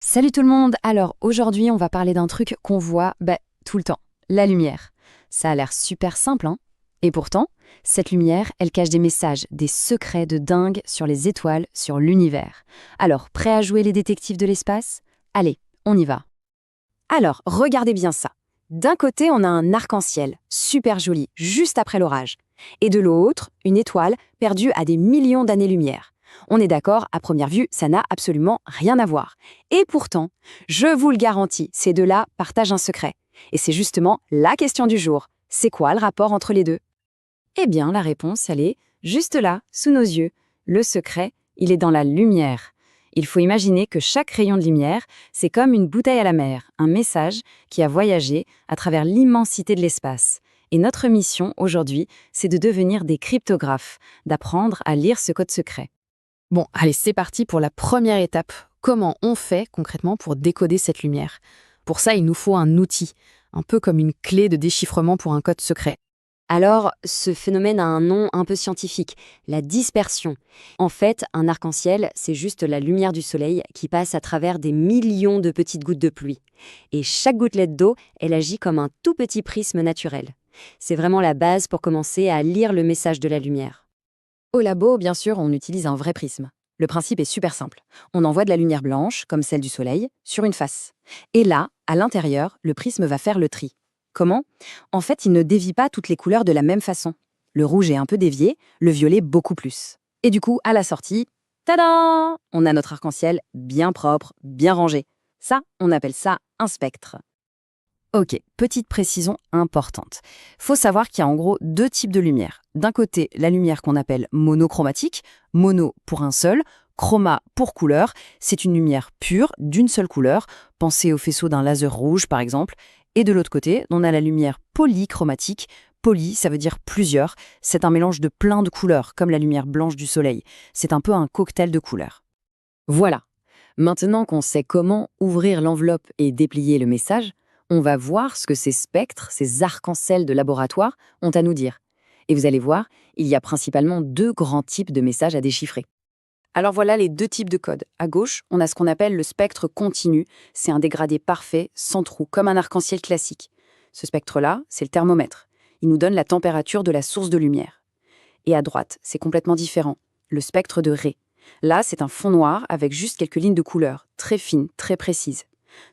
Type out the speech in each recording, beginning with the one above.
Salut tout le monde. Alors aujourd'hui on va parler d'un truc qu'on voit tout le temps, la lumière. Ça a l'air super simple, hein? Et pourtant, cette lumière, elle cache des messages, des secrets de dingue sur les étoiles, sur l'univers. Alors, prêt à jouer les détectives de l'espace? Allez, on y va. Alors, regardez bien ça. D'un côté, on a un arc-en-ciel, super joli, juste après l'orage. Et de l'autre, une étoile perdue à des millions d'années-lumière. On est d'accord, à première vue, ça n'a absolument rien à voir. Et pourtant, je vous le garantis, ces deux-là partagent un secret. Et c'est justement la question du jour. C'est quoi le rapport entre les deux? Eh bien, la réponse, elle est juste là, sous nos yeux. Le secret, il est dans la lumière. Il faut imaginer que chaque rayon de lumière, c'est comme une bouteille à la mer, un message qui a voyagé à travers l'immensité de l'espace. Et notre mission, aujourd'hui, c'est de devenir des cryptographes, d'apprendre à lire ce code secret. Bon, allez, c'est parti pour la première étape. Comment on fait concrètement pour décoder cette lumière? Pour ça, il nous faut un outil, un peu comme une clé de déchiffrement pour un code secret. Alors, ce phénomène a un nom un peu scientifique, la dispersion. En fait, un arc-en-ciel, c'est juste la lumière du soleil qui passe à travers des millions de petites gouttes de pluie. Et chaque gouttelette d'eau, elle agit comme un tout petit prisme naturel. C'est vraiment la base pour commencer à lire le message de la lumière. Au labo, bien sûr, on utilise un vrai prisme. Le principe est super simple. On envoie de la lumière blanche, comme celle du soleil, sur une face. Et là, à l'intérieur, le prisme va faire le tri. Comment? En fait, il ne dévie pas toutes les couleurs de la même façon. Le rouge est un peu dévié, le violet beaucoup plus. Et du coup, à la sortie, tada! On a notre arc-en-ciel bien propre, bien rangé. Ça, on appelle ça un spectre. Ok, petite précision importante. Faut savoir qu'il y a en gros deux types de lumière. D'un côté, la lumière qu'on appelle monochromatique, mono pour un seul, chroma pour couleur, c'est une lumière pure, d'une seule couleur, pensez au faisceau d'un laser rouge par exemple. Et de l'autre côté, on a la lumière polychromatique. Poly, ça veut dire plusieurs, c'est un mélange de plein de couleurs, comme la lumière blanche du soleil. C'est un peu un cocktail de couleurs. Voilà. Maintenant qu'on sait comment ouvrir l'enveloppe et déplier le message, on va voir ce que ces spectres, ces arcs-en-ciel de laboratoire, ont à nous dire. Et vous allez voir, il y a principalement deux grands types de messages à déchiffrer. Alors voilà les deux types de codes. À gauche, on a ce qu'on appelle le spectre continu. C'est un dégradé parfait, sans trou, comme un arc-en-ciel classique. Ce spectre-là, c'est le thermomètre. Il nous donne la température de la source de lumière. Et à droite, c'est complètement différent. Le spectre de Ré. Là, c'est un fond noir avec juste quelques lignes de couleur, très fines, très précises.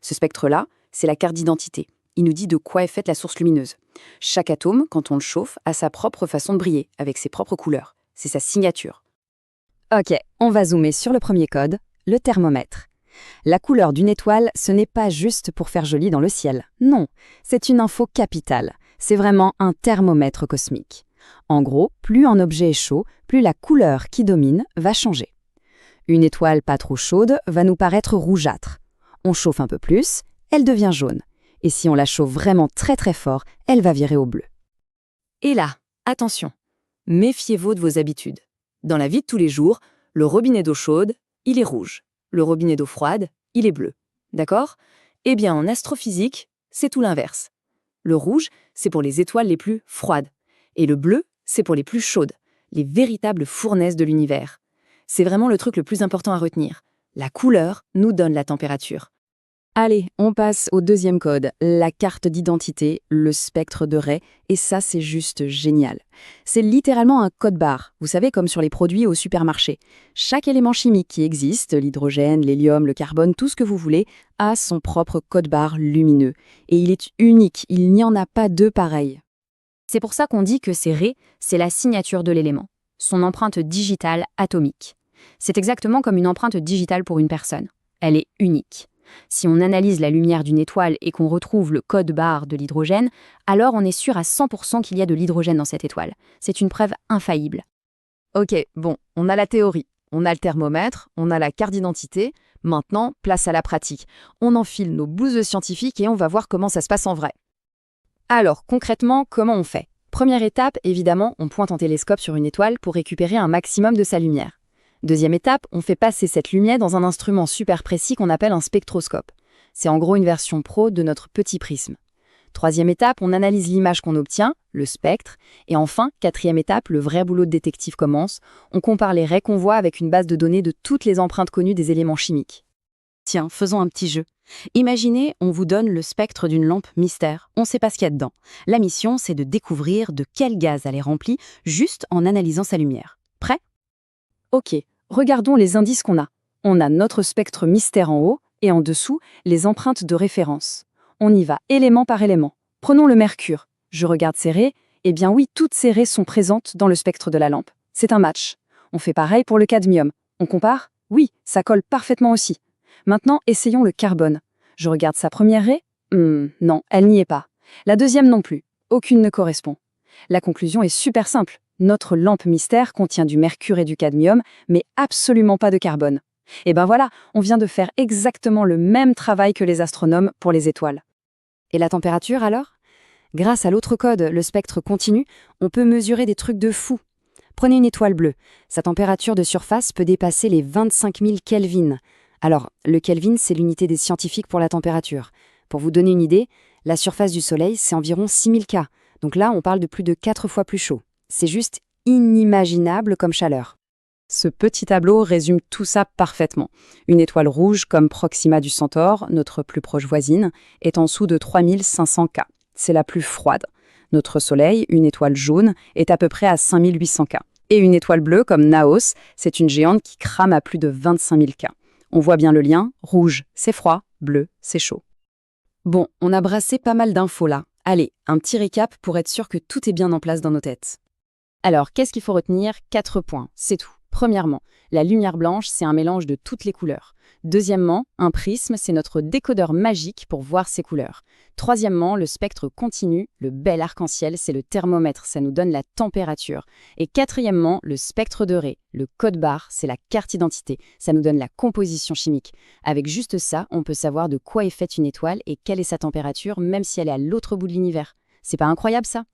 Ce spectre-là, c'est la carte d'identité. Il nous dit de quoi est faite la source lumineuse. Chaque atome, quand on le chauffe, a sa propre façon de briller, avec ses propres couleurs. C'est sa signature. Ok, on va zoomer sur le premier code, le thermomètre. La couleur d'une étoile, ce n'est pas juste pour faire joli dans le ciel. Non, c'est une info capitale. C'est vraiment un thermomètre cosmique. En gros, plus un objet est chaud, plus la couleur qui domine va changer. Une étoile pas trop chaude va nous paraître rougeâtre. On chauffe un peu plus, elle devient jaune. Et si on la chauffe vraiment très très fort, elle va virer au bleu. Et là, attention, méfiez-vous de vos habitudes. Dans la vie de tous les jours, le robinet d'eau chaude, il est rouge. Le robinet d'eau froide, il est bleu. D'accord? Eh bien, en astrophysique, c'est tout l'inverse. Le rouge, c'est pour les étoiles les plus froides. Et le bleu, c'est pour les plus chaudes, les véritables fournaises de l'univers. C'est vraiment le truc le plus important à retenir. La couleur nous donne la température. Allez, on passe au deuxième code, la carte d'identité, le spectre de Rey, et ça c'est juste génial. C'est littéralement un code barre, vous savez comme sur les produits au supermarché. Chaque élément chimique qui existe, l'hydrogène, l'hélium, le carbone, tout ce que vous voulez, a son propre code barre lumineux. Et il est unique, il n'y en a pas deux pareils. C'est pour ça qu'on dit que c'est Rey, c'est la signature de l'élément, son empreinte digitale atomique. C'est exactement comme une empreinte digitale pour une personne. Elle est unique. Si on analyse la lumière d'une étoile et qu'on retrouve le code barre de l'hydrogène, alors on est sûr à 100% qu'il y a de l'hydrogène dans cette étoile. C'est une preuve infaillible. Ok, bon, on a la théorie, on a le thermomètre, on a la carte d'identité. Maintenant, place à la pratique. On enfile nos blouses scientifiques et on va voir comment ça se passe en vrai. Alors, concrètement, comment on fait? Première étape, évidemment, on pointe un télescope sur une étoile pour récupérer un maximum de sa lumière. Deuxième étape, on fait passer cette lumière dans un instrument super précis qu'on appelle un spectroscope. C'est en gros une version pro de notre petit prisme. Troisième étape, on analyse l'image qu'on obtient, le spectre. Et enfin, quatrième étape, le vrai boulot de détective commence. On compare les raies qu'on voit avec une base de données de toutes les empreintes connues des éléments chimiques. Tiens, faisons un petit jeu. Imaginez, on vous donne le spectre d'une lampe mystère. On ne sait pas ce qu'il y a dedans. La mission, c'est de découvrir de quel gaz elle est remplie juste en analysant sa lumière. Prêt? Ok, regardons les indices qu'on a. On a notre spectre mystère en haut et en dessous, les empreintes de référence. On y va élément par élément. Prenons le mercure. Je regarde ces raies. Eh bien oui, toutes ces raies sont présentes dans le spectre de la lampe. C'est un match. On fait pareil pour le cadmium. On compare? Oui, ça colle parfaitement aussi. Maintenant, essayons le carbone. Je regarde sa première raie. Non, elle n'y est pas. La deuxième non plus. Aucune ne correspond. La conclusion est super simple. Notre lampe mystère contient du mercure et du cadmium, mais absolument pas de carbone. Et ben voilà, on vient de faire exactement le même travail que les astronomes pour les étoiles. Et la température alors? Grâce à l'autre code, le spectre continu, on peut mesurer des trucs de fou. Prenez une étoile bleue. Sa température de surface peut dépasser les 25 000 Kelvin. Alors, le Kelvin, c'est l'unité des scientifiques pour la température. Pour vous donner une idée, la surface du Soleil, c'est environ 6000 K. Donc là, on parle de plus de 4 fois plus chaud. C'est juste inimaginable comme chaleur. Ce petit tableau résume tout ça parfaitement. Une étoile rouge comme Proxima du Centaure, notre plus proche voisine, est en dessous de 3500 K. C'est la plus froide. Notre Soleil, une étoile jaune, est à peu près à 5800 K. Et une étoile bleue comme Naos, c'est une géante qui crame à plus de 25 000 K. On voit bien le lien, rouge, c'est froid, bleu, c'est chaud. Bon, on a brassé pas mal d'infos là. Allez, un petit récap pour être sûr que tout est bien en place dans nos têtes. Alors, qu'est-ce qu'il faut retenir? 4 points, c'est tout. Premièrement, la lumière blanche, c'est un mélange de toutes les couleurs. Deuxièmement, un prisme, c'est notre décodeur magique pour voir ces couleurs. Troisièmement, le spectre continu, le bel arc-en-ciel, c'est le thermomètre, ça nous donne la température. Et quatrièmement, le spectre de Ré, le code barre, c'est la carte d'identité, ça nous donne la composition chimique. Avec juste ça, on peut savoir de quoi est faite une étoile et quelle est sa température, même si elle est à l'autre bout de l'univers. C'est pas incroyable ça?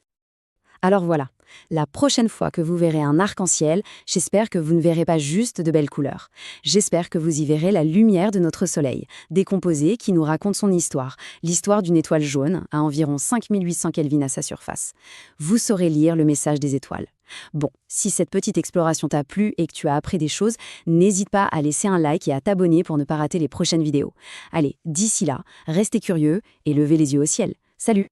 Alors voilà, la prochaine fois que vous verrez un arc-en-ciel, j'espère que vous ne verrez pas juste de belles couleurs. J'espère que vous y verrez la lumière de notre Soleil, décomposée, qui nous raconte son histoire, l'histoire d'une étoile jaune à environ 5800 Kelvin à sa surface. Vous saurez lire le message des étoiles. Bon, si cette petite exploration t'a plu et que tu as appris des choses, n'hésite pas à laisser un like et à t'abonner pour ne pas rater les prochaines vidéos. Allez, d'ici là, restez curieux et levez les yeux au ciel. Salut!